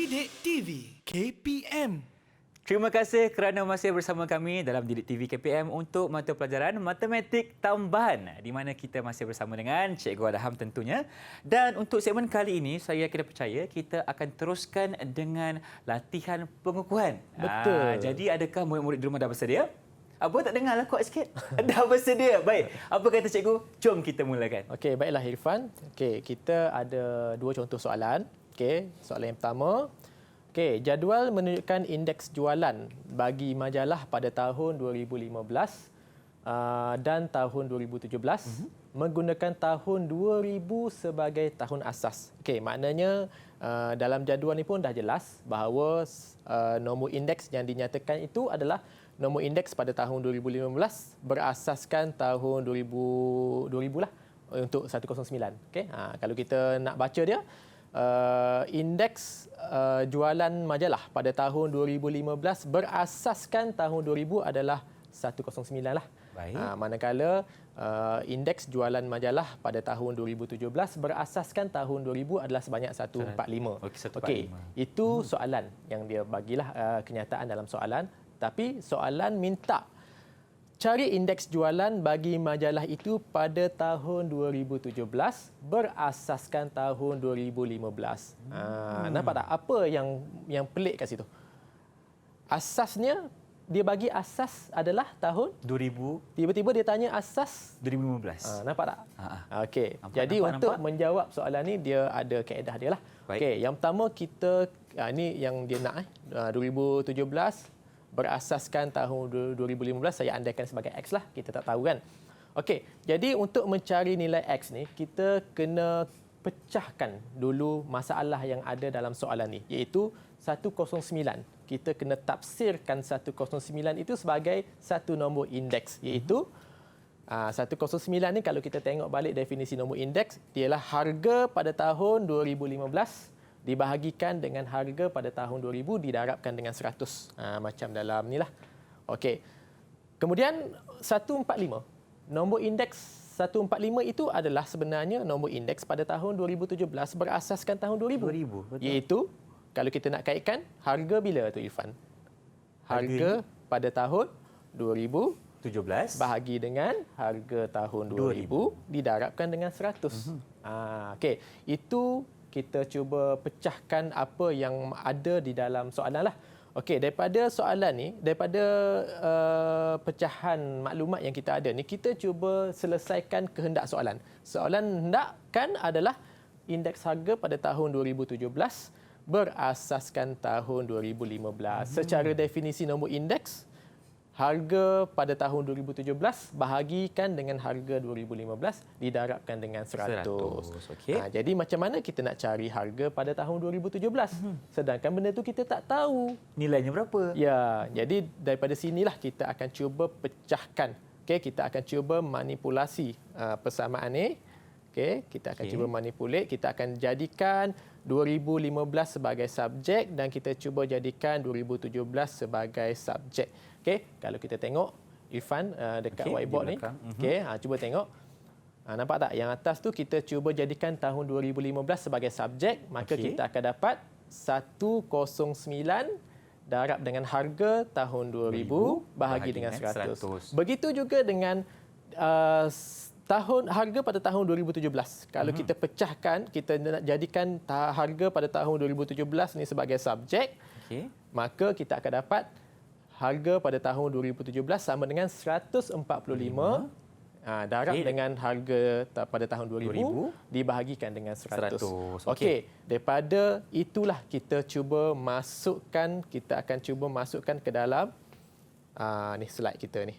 Didik TV KPM. Terima kasih kerana masih bersama kami dalam Didik TV KPM untuk mata pelajaran Matematik Tambahan di mana kita masih bersama dengan Cikgu Adham tentunya. Dan untuk segmen kali ini, saya kira percaya kita akan teruskan dengan latihan pengukuhan. Betul. Jadi adakah murid-murid di rumah dah bersedia? Apa tak dengarlah kuat sikit. Dah bersedia. Baik. Apa kata cikgu? Jom kita mulakan. Okey, baiklah Irfan. Okey, kita ada dua contoh soalan. Okey, soalan yang pertama. Okey, jadual menunjukkan indeks jualan bagi majalah pada tahun 2015 dan tahun 2017 menggunakan tahun 2000 sebagai tahun asas. Okey, maknanya dalam jadual ni pun dah jelas bahawa nombor indeks yang dinyatakan itu adalah nombor indeks pada tahun 2015 berasaskan tahun 2000 lah untuk 109. Okey, kalau kita nak baca dia, indeks jualan majalah pada tahun 2015 berasaskan tahun 2000 adalah 109 lah. Baik. Manakala indeks jualan majalah pada tahun 2017 berasaskan tahun 2000 adalah sebanyak 145. Okey, 145. Okey, itu soalan yang dia bagilah kenyataan dalam soalan. Tapi soalan minta cari indeks jualan bagi majalah itu pada tahun 2017 berasaskan tahun 2015. Nampak tak apa yang pelik kat situ? Asasnya dia bagi asas adalah tahun 2000, tiba-tiba dia tanya asas 2015. nampak tak? Okey. Nampak, Jadi nampak, untuk nampak. menjawab soalan ni dia ada kaedah dia lah. Baik. Okey, yang pertama kita ini yang dia nak 2017 berasaskan tahun 2015, saya andaikan sebagai X lah, kita tak tahu kan. Okey, jadi untuk mencari nilai X ni, kita kena pecahkan dulu masalah yang ada dalam soalan ni, iaitu 109. Kita kena tafsirkan 109 itu sebagai satu nombor indeks, iaitu 109 ni kalau kita tengok balik definisi nombor indeks, ialah harga pada tahun 2015 dibahagikan dengan harga pada tahun 2000 didarabkan dengan 100. Macam dalam ni lah. Okey. Kemudian 145. Nombor indeks 145 itu adalah sebenarnya nombor indeks pada tahun 2017 berasaskan tahun 2000. 2000, betul. Iaitu kalau kita nak kaitkan harga bila tu Irfan? Harga pada tahun 2017 bahagi dengan harga tahun 2000 didarabkan dengan 100. Okey. Itu kita cuba pecahkan apa yang ada di dalam soalan lah. Okey, daripada soalan ni, daripada pecahan maklumat yang kita ada ni, kita cuba selesaikan kehendak soalan. Soalan hendakkan adalah indeks harga pada tahun 2017 berasaskan tahun 2015. Secara definisi nombor indeks, harga pada tahun 2017 bahagikan dengan harga 2015 didarabkan dengan 100. Okey. Jadi macam mana kita nak cari harga pada tahun 2017? Sedangkan benda tu kita tak tahu. Nilainya berapa? Ya, jadi daripada sinilah kita akan cuba pecahkan. Okey, kita akan cuba manipulasi persamaan ni. Okey, kita akan cuba manipulate, kita akan jadikan 2015 sebagai subjek dan kita cuba jadikan 2017 sebagai subjek. Okey, kalau kita tengok Irfan dekat whiteboard ni. Okey, cuba tengok. Nampak tak yang atas tu kita cuba jadikan tahun 2015 sebagai subjek, maka kita akan dapat 109 darab dengan harga tahun 2000 bahagi dengan 100. Begitu juga dengan harga pada tahun 2017. Kalau kita pecahkan, kita nak jadikan harga pada tahun 2017 ni sebagai subjek, maka kita akan dapat harga pada tahun 2017 sama dengan 145 darab dengan harga pada tahun 2000 dibahagikan dengan 100. Okey, daripada itulah kita cuba masukkan, kita akan cuba masukkan ke dalam ni slide kita ni.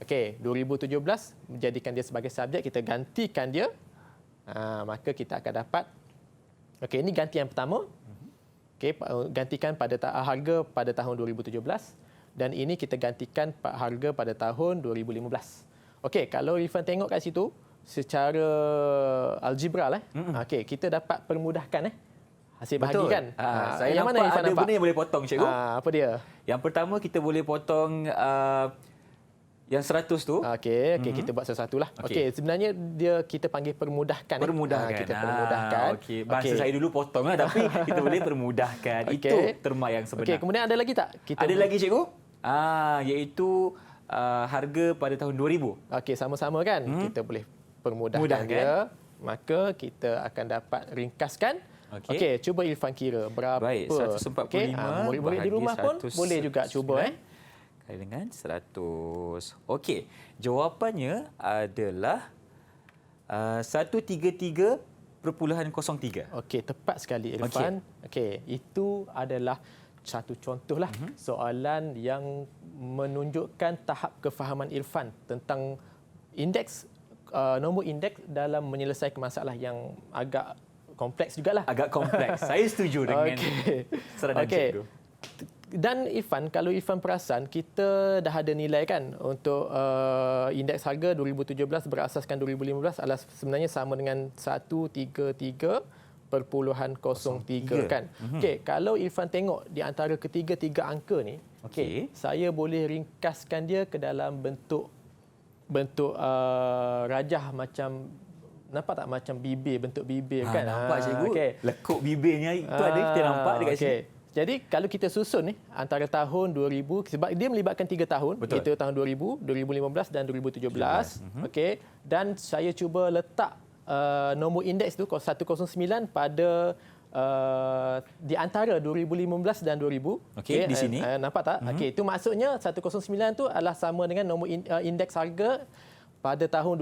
Okey, 2017 menjadikan dia sebagai subjek, kita gantikan dia. Maka kita akan dapat, okey, ini ganti yang pertama. Okey, gantikan pada harga pada tahun 2017 dan ini kita gantikan harga pada tahun 2015. Okey, kalau Irfan tengok kat situ secara algebra lah. Okey, kita dapat permudahkan hasil bahagikan. Saya yang nampak mana Irfan ada nampak? benda yang boleh potong, cikgu. Apa dia? Yang pertama kita boleh potong Yang 100 tu? Okey, kita buat satu-satu lah. Okey, sebenarnya kita panggil permudahkan. Permudahkan. Kita permudahkan. Okey, bahasa saya dulu potong lah tapi kita boleh permudahkan. Itu terma yang sebenar. Okey, kemudian ada lagi tak? Ada lagi cikgu? Iaitu harga pada tahun 2000. Okey, sama-sama kan? Kita boleh permudahkan dia. Maka kita akan dapat ringkaskan. Okey, cuba Irfan kira berapa. Baik, 145 murid-murid di rumah pun boleh juga cuba kali dengan 100. Okey, jawapannya adalah 133.03. Okey, tepat sekali Irfan. Okey, itu adalah satu contohlah soalan yang menunjukkan tahap kefahaman Irfan tentang indeks nombor indeks dalam menyelesaikan masalah yang agak kompleks jugalah. Agak kompleks. Saya setuju dengan saranan cikgu. Dan Irfan, kalau Irfan perasan, kita dah ada nilai kan untuk indeks harga 2017 berasaskan 2015 adalah sebenarnya sama dengan 133.03 kan. Okey, kalau Irfan tengok di antara ketiga-tiga angka ni, saya boleh ringkaskan dia ke dalam bentuk rajah macam, nampak tak macam bibir, bentuk bibir kan? Nampak cikgu. Lekuk bibirnya itu ada kita nampak dekat sini. Jadi kalau kita susun antara tahun 2000, sebab dia melibatkan 3 tahun, iaitu tahun 2000, 2015 dan 2017. Okey, dan saya cuba letak nombor indeks tu 109 pada di antara 2015 dan 2000. Okey, di sini. Nampak tak? Okey, itu maksudnya 109 tu adalah sama dengan nombor indeks harga pada tahun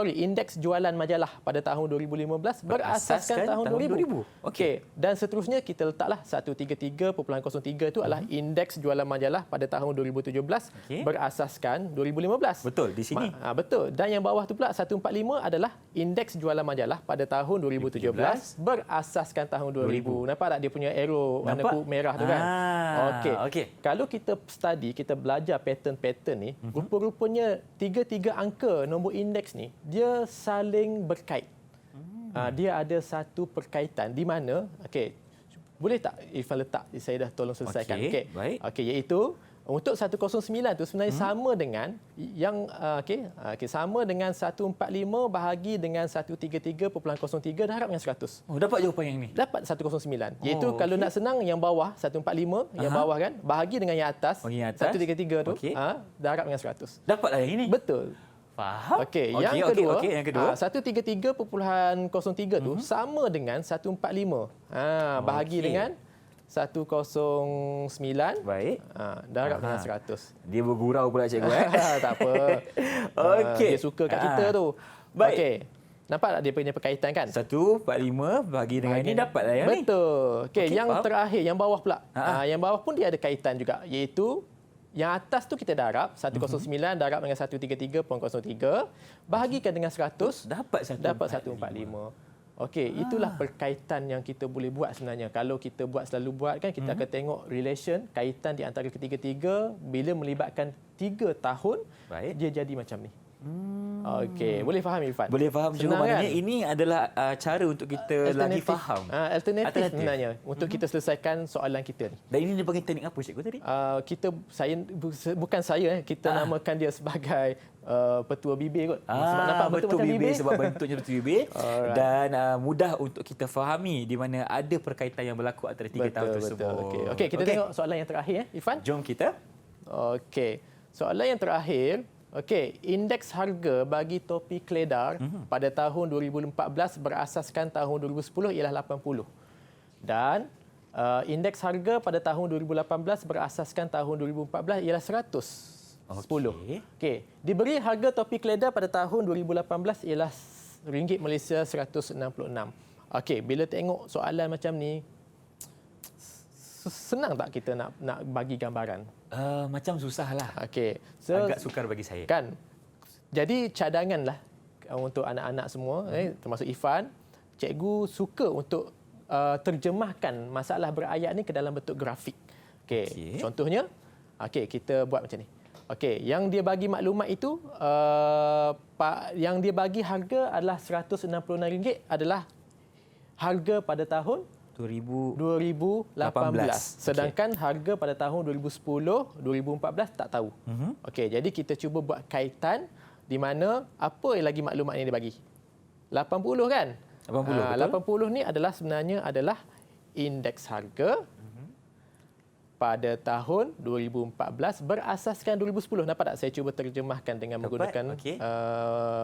indeks jualan majalah pada tahun 2015 berasaskan tahun 2000. Okey, dan seterusnya kita letaklah 133.03 itu adalah indeks jualan majalah pada tahun 2017 berasaskan 2015. Betul, di sini. Betul. Dan yang bawah tu pula 145 adalah indeks jualan majalah pada tahun 2017 berasaskan tahun 2000. Nampak tak dia punya arrow warna merah tu kan? Okey. Kalau kita study, kita belajar pattern-pattern ni, rupa-rupanya tiga-tiga angka nombor indeks ni dia saling berkait. Dia ada satu perkaitan di mana boleh tak Irfan letak, saya dah tolong selesaikan. Baik. Iaitu untuk 109 tu sebenarnya sama dengan yang sama dengan 145 bahagi dengan 133.03 darab dengan 100. Dapat jawapan yang ni. Dapat 109. Iaitu kalau nak senang yang bawah 145 yang bawah kan bahagi dengan yang atas, 133 tu darab dengan 100. Dapatlah yang ini. Betul. Faham? Yang kedua 133.03 tu sama dengan 145. Bahagi dengan 109. Baik. Darab dengan 100. Dia bergurau pula cikgu Tak apa. Dia suka kat kita tu. Baik. Nampak tak dia punya perkaitan kan? 145 bahagi dengan ini dapatlah yang ni. Betul. Yang terakhir yang bawah pula. Yang bawah pun dia ada kaitan juga, iaitu yang atas tu kita darab 109 darab dengan 133.03 bahagikan dengan 100 dapat 145. Okey, itulah perkaitan yang kita boleh buat sebenarnya. Kalau kita selalu buat kan, kita akan tengok relation, kaitan di antara ketiga-tiga bila melibatkan 3 tahun, dia jadi macam ni. Okey, boleh faham Irfan? Boleh faham juga, maknanya kan? Ini adalah cara untuk kita lagi faham. Alternatif sebenarnya untuk kita selesaikan soalan kita ni. Dan ini dipanggil teknik apa cikgu tadi? Bukan saya, kita namakan dia sebagai petua bibir kot. Sebab nampak betul bibir sebab bentuknya betul bibir. Dan mudah untuk kita fahami di mana ada perkaitan yang berlaku antara 3 tahun tersebut. Okey, kita tengok soalan yang terakhir Irfan. Jom kita. Okey. Soalan yang terakhir, indeks harga bagi topi keledar pada tahun 2014 berasaskan tahun 2010 ialah 80. Dan indeks harga pada tahun 2018 berasaskan tahun 2014 ialah 110. Diberi harga topi keledar pada tahun 2018 ialah ringgit Malaysia 166. Bila tengok soalan macam ni, senang tak kita nak bagi gambaran? Macam susahlah. Agak sukar bagi saya. Kan? Jadi cadanganlah untuk anak-anak semua, termasuk Irfan, cikgu suka untuk terjemahkan masalah berayat ni ke dalam bentuk grafik. Contohnya, kita buat macam ni. Yang dia bagi maklumat itu, yang dia bagi harga adalah RM166 adalah harga pada tahun 2018. Sedangkan harga pada tahun 2010, 2014 tak tahu. Okey, jadi kita cuba buat kaitan di mana apa lagi maklumat yang dia bagi. 80 kan? 80 betul. 80 ni adalah sebenarnya adalah indeks harga pada tahun 2014 berasaskan 2010. Nampak tak saya cuba terjemahkan dengan menggunakan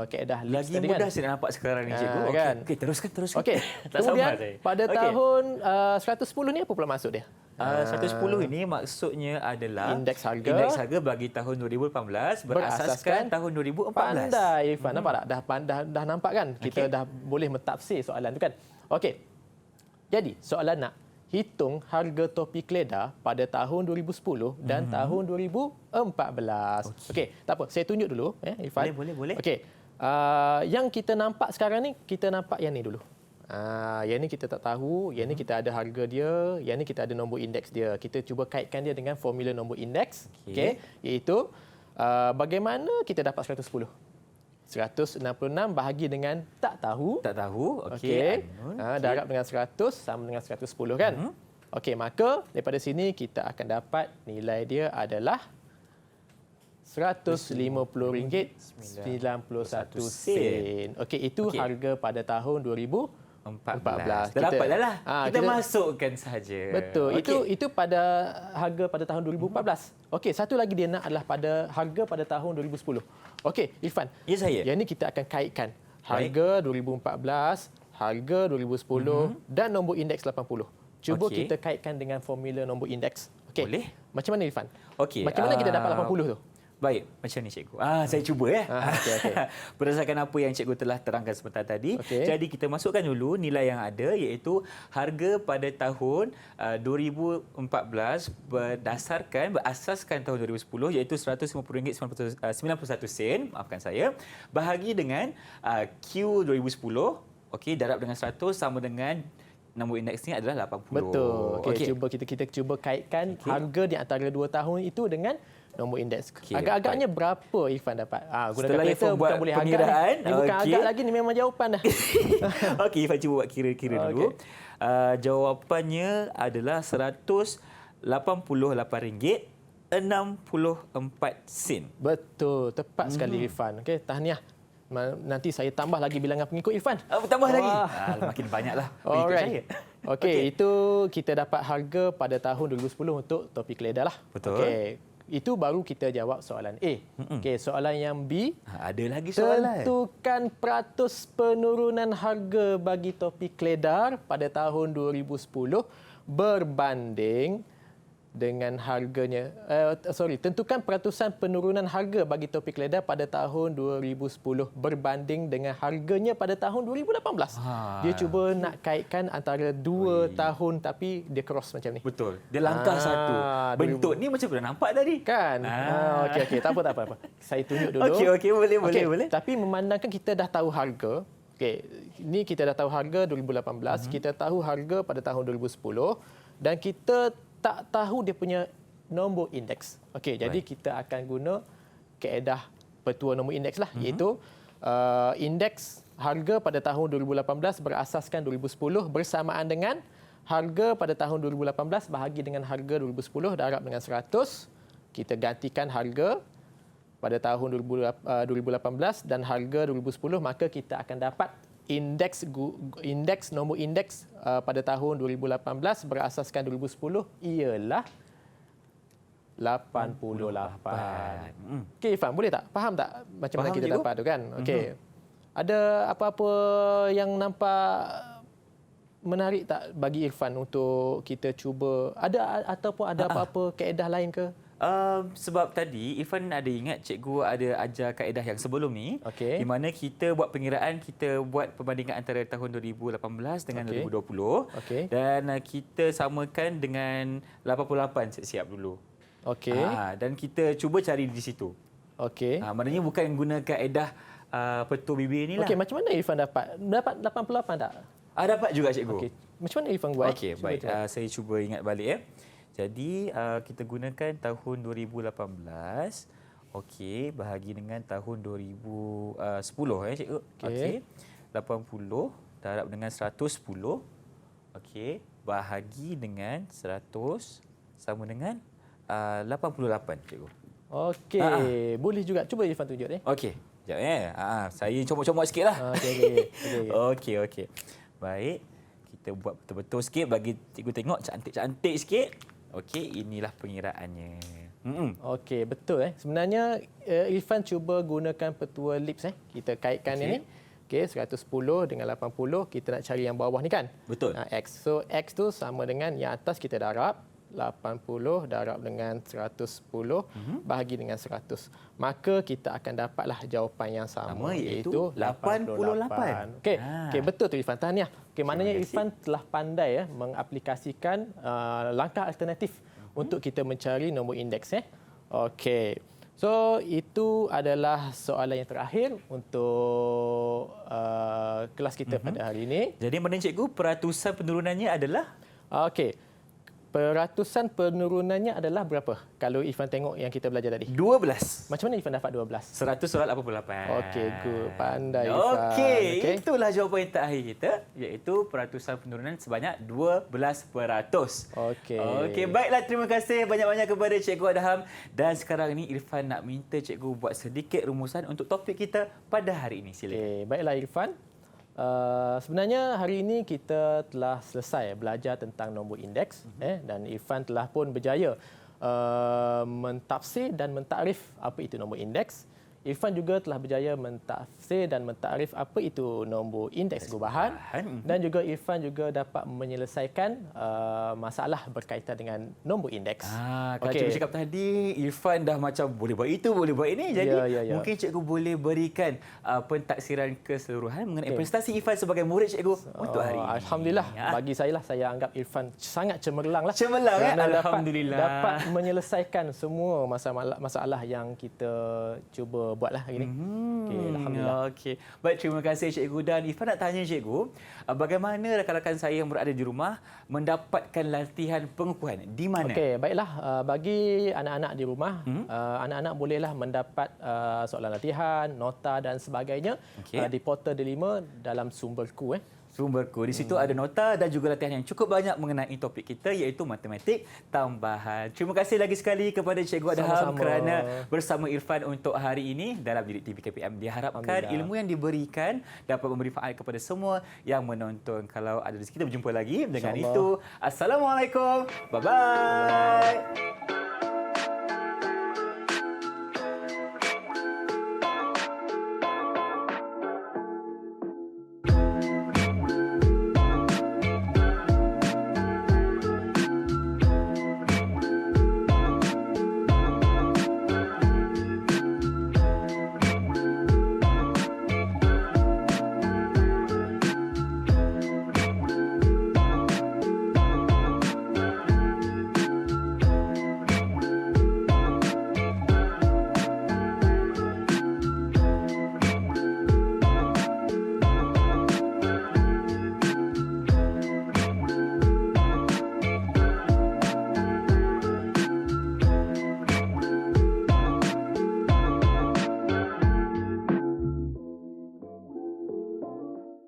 kaedah Lips Lagi tadi mudah kan? saya nak nampak sekarang ni cikgu. Kan? Okey, teruskan. Okey. Tak sabar Kemudian saya. pada Okey. tahun 110 ni apa pula maksud dia? 110 ini maksudnya adalah Indeks harga bagi tahun 2018 berasaskan tahun 2014. Pandai Irfan, nampak tak? Dah nampak kan? Kita dah boleh mentafsir soalan tu kan? Okey. Jadi, soalan nak hitung harga topi keledar pada tahun 2010 dan tahun 2014. Okey, tak apa. Saya tunjuk dulu Irfan. Boleh. Okey. Yang kita nampak sekarang ni, kita nampak yang ni dulu. Yang ni kita tak tahu, yang ni kita ada harga dia, yang ni kita ada nombor indeks dia. Kita cuba kaitkan dia dengan formula nombor indeks. Okey, iaitu bagaimana kita dapat 110? 166 bahagi dengan tak tahu. Okey. Darab dengan 100 sama dengan 110 kan? Okey, maka daripada sini kita akan dapat nilai dia adalah RM150.91. Okey, itu harga pada tahun 2014. Dah dapat dah lah. Kita kita masukkan sahaja. Betul. Okey. Itu pada harga pada tahun 2014. Okey, satu lagi dia nak adalah pada harga pada tahun 2010. Okey, Irfan. Ya, saya. Yang ini kita akan kaitkan harga 2014, harga 2010 dan nombor indeks 80. Cuba kita kaitkan dengan formula nombor indeks. Okey. Boleh. Macam mana Irfan? Okey. Macam mana kita dapat 80 tu? Baik, macam ni cikgu. Saya cuba Okey. Berdasarkan apa yang cikgu telah terangkan sebentar tadi. Okey. Jadi kita masukkan dulu nilai yang ada iaitu harga pada tahun 2014 berasaskan tahun 2010 iaitu RM150.91, maafkan saya, bahagi dengan Q 2010, okey, darab dengan 100 sama dengan nombor indeks ni adalah 80. Betul. Okey, kita cuba kaitkan harga di antara 2 tahun itu dengan nombor indeks. Agak-agaknya berapa Irfan dapat? Guna Setelah kalkulator Irfan buat bukan boleh pengiraan, agak. Ni bukan agak lagi, ni memang jawapan dah. Okey, Irfan cuba buat kira-kira dulu. Jawapannya adalah RM188.64. Betul, tepat sekali Irfan. Okey, tahniah. Nanti saya tambah lagi bilangan pengikut Irfan. Tambah lagi. Makin banyaklah pengikut saya. Okey, itu kita dapat harga pada tahun 2010 untuk topi keledar lah. Betul. Okey, itu baru kita jawab soalan A. Okey, soalan yang B. Ada lagi soalan. Tentukan peratus penurunan harga bagi topi keledar pada tahun 2010 berbanding dengan harganya. Tentukan peratusan penurunan harga bagi topi keledar pada tahun 2010 berbanding dengan harganya pada tahun 2018. Dia cuba nak kaitkan antara 2 tahun tapi dia cross macam ni. Betul. Dia langkah satu. Bentuk ni macam dah nampak tadi. Kan? Okey, tak apa. Saya tunjuk dulu. Okey, boleh. Tapi memandangkan kita dah tahu harga. Okey, ni kita dah tahu harga 2018, kita tahu harga pada tahun 2010 dan kita tak tahu dia punya nombor indeks. Okey, jadi kita akan guna kaedah petua nombor indeks lah, iaitu indeks harga pada tahun 2018 berasaskan 2010 bersamaan dengan harga pada tahun 2018 bahagi dengan harga 2010 darab dengan 100. Kita gantikan harga pada tahun 2018 dan harga 2010, maka kita akan dapat nombor indeks pada tahun 2018 berasaskan 2010 ialah 88. Okey Irfan, boleh tak? Faham tak macam mana kita dapat tu kan? Okey. Ada apa-apa yang nampak menarik tak bagi Irfan untuk kita cuba? Ada ataupun ada apa-apa kaedah lain ke? Sebab tadi Irfan ada ingat cikgu ada ajar kaedah yang sebelum ni, di mana kita buat pengiraan, kita buat perbandingan antara tahun 2018 dengan 2020 dan kita samakan dengan 88 siap dulu. Dan kita cuba cari di situ. Maknanya bukan guna kaedah petua bibir ni lah. Macam mana Irfan dapat 88 tak? Dapat juga cikgu. Macam mana Irfan buat? Baik. Saya cuba ingat balik Jadi kita gunakan tahun 2018, bahagi dengan tahun 2010 cikgu. 80 darab dengan 110, bahagi dengan 100 sama dengan 88, cikgu. Okey, boleh juga. Cuba Irfan tunjuk ni. Okey. Sekejap saya comot-comot sikitlah. Okey. Baik. Kita buat betul-betul sikit bagi cikgu tengok cantik-cantik sikit. Okey, inilah pengiraannya. Okey, betul. Sebenarnya Irfan cuba gunakan petua lips. Kita kaitkan ini. Okey, 110 dengan 80. Kita nak cari yang bawah ni kan? Betul. X. So, X tu sama dengan yang atas kita darab. 80 darab dengan 110 bahagi dengan 100. Maka kita akan dapatlah jawapan yang sama, iaitu 88. Okey, betul tu Irfan. Tahniah. Okey, maknanya Irfan telah pandai mengaplikasikan langkah alternatif untuk kita mencari nombor indeks. Okey. So, itu adalah soalan yang terakhir untuk kelas kita pada hari ini. Jadi, mana cikgu peratusan penurunannya adalah? Okey. Peratusan penurunannya adalah berapa? Kalau Irfan tengok yang kita belajar tadi. 12. Macam mana Irfan dapat 12? 100 soal 88. Okey, good. Pandai Irfan. Okey, itulah jawapan yang terakhir kita, iaitu peratusan penurunan sebanyak 12%. Okey, baiklah, terima kasih banyak-banyak kepada Cikgu Adham. Dan sekarang ini Irfan nak minta cikgu buat sedikit rumusan untuk topik kita pada hari ini. Silakan. Okey, baiklah Irfan. Sebenarnya hari ini kita telah selesai belajar tentang nombor indeks dan Irfan telah pun berjaya mentafsir dan mentakrif apa itu nombor indeks. Irfan juga telah berjaya mentafsir dan mentakrif apa itu nombor indeks gubahan dan juga Irfan juga dapat menyelesaikan masalah berkaitan dengan nombor indeks. Kalau cikgu cakap tadi, Irfan dah macam boleh buat itu, boleh buat ini. Jadi mungkin cikgu boleh berikan pentaksiran keseluruhan mengenai prestasi Irfan sebagai murid cikgu untuk hari ini. Alhamdulillah, bagi saya anggap Irfan sangat cemerlang lah. Cemerlang, alhamdulillah. Dapat menyelesaikan semua masalah yang kita cuba buatlah hari ini. Okey, alhamdulillah. Okey. Baik, terima kasih cikgu. Dan Irfan nak tanya cikgu, bagaimana rakan-rakan saya yang berada di rumah mendapatkan latihan pengukuhan? Di mana? Okey, baiklah, bagi anak-anak di rumah, anak-anak bolehlah mendapat soalan latihan, nota dan sebagainya di portal Delima dalam sumberku. Sumberku. Di situ ada nota dan juga latihan yang cukup banyak mengenai topik kita, iaitu matematik tambahan. Terima kasih lagi sekali kepada Cikgu Adham kerana bersama Irfan untuk hari ini dalam Didik TV KPM. Diharapkan ilmu yang diberikan dapat memberi faedah kepada semua yang menonton. Kalau ada rezeki, kita berjumpa lagi. Dengan itu, Assalamualaikum. Bye-bye.